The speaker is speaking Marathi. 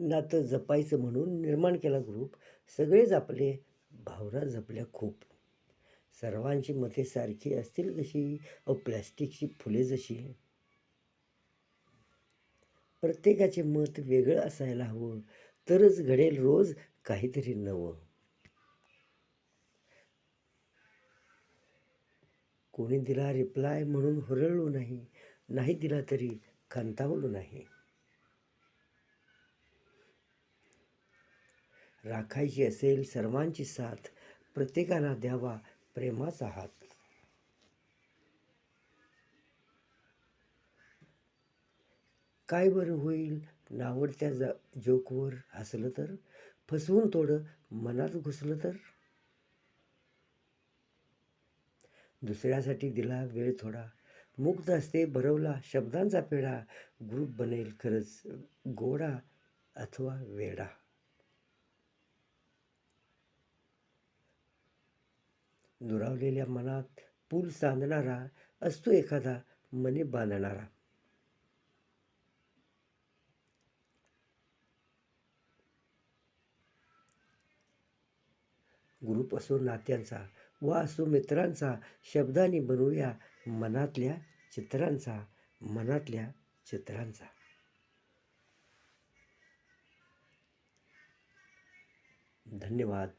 नातं जपायचं म्हणून निर्माण केला ग्रुप. सगळेच आपले भावना जपल्या खूप. सर्वांची मते सारखी असतील कशी? अहो प्लॅस्टिकची फुले जशी. प्रत्येकाचे मत वेगळं असायला हवं, तरच घडेल रोज काहीतरी नवं. कोणी दिला रिप्लाय म्हणून हुरळलो नाही, नाही दिला तरी खंतावलो नाही. राखायची असेल सर्वांची साथ, प्रत्येकाला द्यावा प्रेमाचा हात. काय बरं होईल नावडत्या जोकवर हसलं तर? फसवून थोडं मनात घुसलं तर? दुसऱ्यासाठी दिला वेळ थोडा, मुक्त असते भरवला शब्दांचा पेढा. ग्रुप बनेल खरंच गोडा अथवा वेडा. दुरावलेल्या मनात पूल सांधणारा असतो एखादा मने बांधणारा. ग्रुप असो नात्यांचा वा असो मित्रांचा, शब्दांनी बनवूया मनातल्या चित्रांचा, मनातल्या चित्रांचा. धन्यवाद.